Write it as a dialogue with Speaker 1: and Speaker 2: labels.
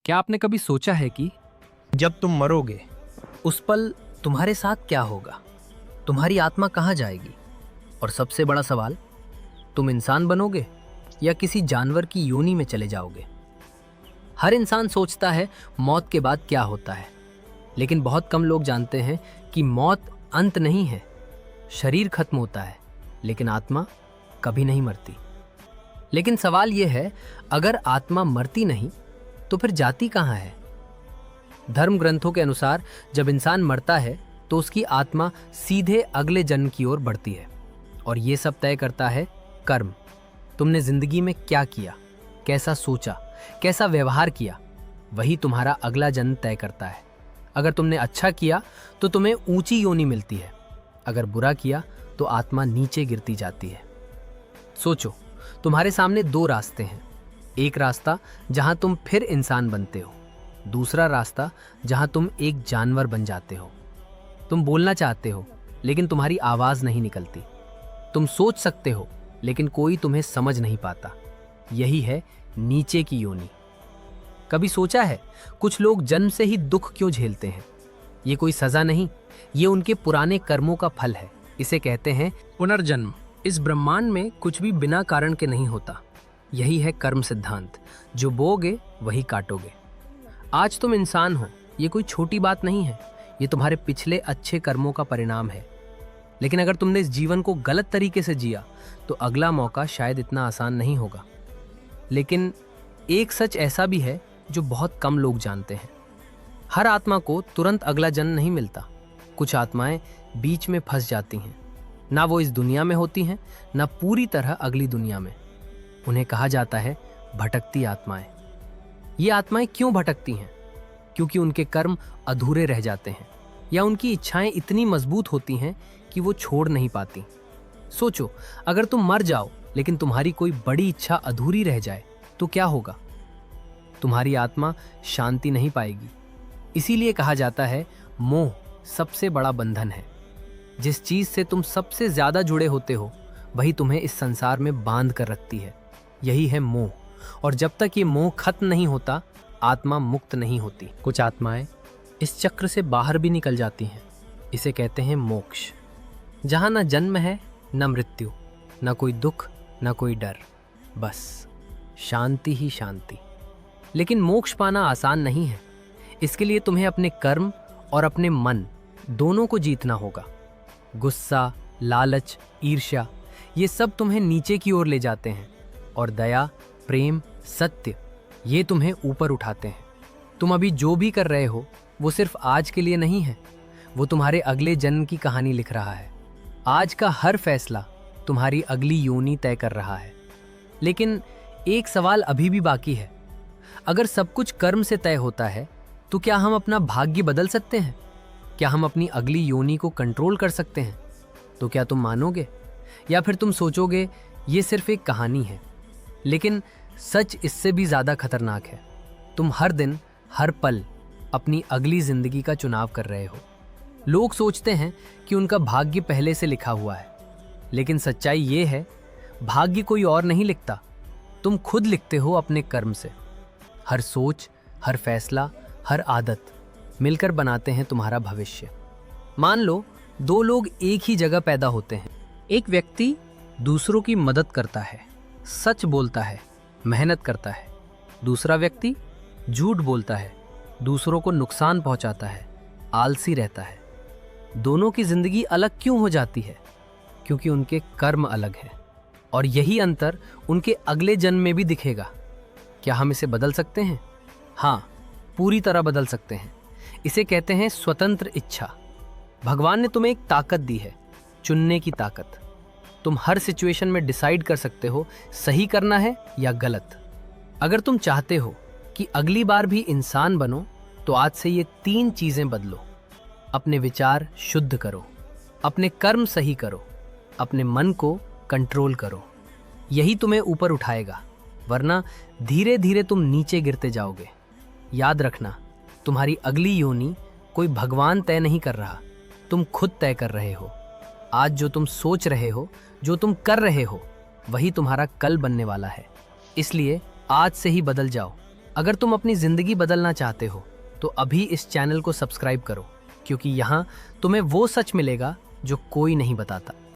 Speaker 1: क्या आपने कभी सोचा है कि
Speaker 2: जब तुम मरोगे
Speaker 3: उस पल तुम्हारे साथ क्या होगा? तुम्हारी आत्मा कहाँ जाएगी? और सबसे बड़ा सवाल, तुम इंसान बनोगे या किसी जानवर की योनि में चले जाओगे? हर इंसान सोचता है मौत के बाद क्या होता है, लेकिन बहुत कम लोग जानते हैं कि मौत अंत नहीं है। शरीर खत्म होता है, लेकिन आत्मा कभी नहीं मरती। लेकिन सवाल यह है, अगर आत्मा मरती नहीं तो फिर जाती कहाँ है? धर्म ग्रंथों के अनुसार जब इंसान मरता है तो उसकी आत्मा सीधे अगले जन्म की ओर बढ़ती है, और ये सब तय करता है कर्म। तुमने जिंदगी में क्या किया, कैसा सोचा, कैसा व्यवहार किया, वही तुम्हारा अगला जन्म तय करता है। अगर तुमने अच्छा किया तो तुम्हें ऊंची योनि मिलती है, अगर बुरा किया तो आत्मा नीचे गिरती जाती है। सोचो, तुम्हारे सामने दो रास्ते हैं। एक रास्ता जहां तुम फिर इंसान बनते हो, दूसरा रास्ता जहां तुम एक जानवर बन जाते हो। तुम बोलना चाहते हो लेकिन तुम्हारी आवाज नहीं निकलती। तुम सोच सकते हो लेकिन कोई तुम्हें समझ नहीं पाता। यही है नीचे की योनि। कभी सोचा है कुछ लोग जन्म से ही दुख क्यों झेलते हैं? ये कोई सजा नहीं, ये उनके पुराने कर्मों का फल है। इसे कहते हैं पुनर्जन्म। इस ब्रह्मांड में कुछ भी बिना कारण के नहीं होता। यही है कर्म सिद्धांत। जो बोगे वही काटोगे। आज तुम इंसान हो, ये कोई छोटी बात नहीं है। ये तुम्हारे पिछले अच्छे कर्मों का परिणाम है। लेकिन अगर तुमने इस जीवन को गलत तरीके से जिया तो अगला मौका शायद इतना आसान नहीं होगा। लेकिन एक सच ऐसा भी है जो बहुत कम लोग जानते हैं। हर आत्मा को तुरंत अगला जन्म नहीं मिलता। कुछ आत्माएं बीच में फंस जाती हैं। ना वो इस दुनिया में होती हैं, ना पूरी तरह अगली दुनिया में। उन्हें कहा जाता है भटकती आत्माएं। ये आत्माएं क्यों भटकती हैं? क्योंकि उनके कर्म अधूरे रह जाते हैं, या उनकी इच्छाएं इतनी मजबूत होती हैं कि वो छोड़ नहीं पाती। सोचो, अगर तुम मर जाओ लेकिन तुम्हारी कोई बड़ी इच्छा अधूरी रह जाए तो क्या होगा? तुम्हारी आत्मा शांति नहीं पाएगी। इसीलिए कहा जाता है मोह सबसे बड़ा बंधन है। जिस चीज से तुम सबसे ज्यादा जुड़े होते हो वही तुम्हें इस संसार में बांध कर रखती है। यही है मोह, और जब तक ये मोह खत्म नहीं होता आत्मा मुक्त नहीं होती। कुछ आत्माएं इस चक्र से बाहर भी निकल जाती हैं। इसे कहते हैं मोक्ष, जहां न जन्म है, न मृत्यु, न कोई दुख, न कोई डर, बस शांति ही शांति। लेकिन मोक्ष पाना आसान नहीं है। इसके लिए तुम्हें अपने कर्म और अपने मन दोनों को जीतना होगा। गुस्सा, लालच, ईर्ष्या, ये सब तुम्हें नीचे की ओर ले जाते हैं, और दया, प्रेम, सत्य, ये तुम्हें ऊपर उठाते हैं। तुम अभी जो भी कर रहे हो वो सिर्फ आज के लिए नहीं है, वो तुम्हारे अगले जन्म की कहानी लिख रहा है। आज का हर फैसला तुम्हारी अगली योनि तय कर रहा है। लेकिन एक सवाल अभी भी बाकी है। अगर सब कुछ कर्म से तय होता है तो क्या हम अपना भाग्य बदल सकते हैं? क्या हम अपनी अगली योनि को कंट्रोल कर सकते हैं? तो क्या तुम मानोगे, या फिर तुम सोचोगे ये सिर्फ एक कहानी है? लेकिन सच इससे भी ज्यादा खतरनाक है। तुम हर दिन, हर पल अपनी अगली जिंदगी का चुनाव कर रहे हो। लोग सोचते हैं कि उनका भाग्य पहले से लिखा हुआ है, लेकिन सच्चाई ये है भाग्य कोई और नहीं लिखता, तुम खुद लिखते हो अपने कर्म से। हर सोच, हर फैसला, हर आदत मिलकर बनाते हैं तुम्हारा भविष्य। मान लो दो लोग एक ही जगह पैदा होते हैं। एक व्यक्ति दूसरों की मदद करता है, सच बोलता है, मेहनत करता है। दूसरा व्यक्ति झूठ बोलता है, दूसरों को नुकसान पहुंचाता है, आलसी रहता है। दोनों की जिंदगी अलग क्यों हो जाती है? क्योंकि उनके कर्म अलग हैं, और यही अंतर उनके अगले जन्म में भी दिखेगा। क्या हम इसे बदल सकते हैं? हाँ, पूरी तरह बदल सकते हैं। इसे कहते हैं स्वतंत्र इच्छा। भगवान ने तुम्हें एक ताकत दी है, चुनने की ताकत। तुम हर सिचुएशन में डिसाइड कर सकते हो सही करना है या गलत। अगर तुम चाहते हो कि अगली बार भी इंसान बनो तो आज से ये 3 चीजें बदलो। अपने विचार शुद्ध करो, अपने कर्म सही करो, अपने मन को कंट्रोल करो। यही तुम्हें ऊपर उठाएगा, वरना धीरे धीरे तुम नीचे गिरते जाओगे। याद रखना, तुम्हारी अगली योनि कोई भगवान तय नहीं कर रहा, तुम खुद तय कर रहे हो। आज जो तुम सोच रहे हो, जो तुम कर रहे हो, वही तुम्हारा कल बनने वाला है। इसलिए आज से ही बदल जाओ। अगर तुम अपनी ज़िंदगी बदलना चाहते हो तो अभी इस चैनल को सब्सक्राइब करो, क्योंकि यहाँ तुम्हें वो सच मिलेगा जो कोई नहीं बताता।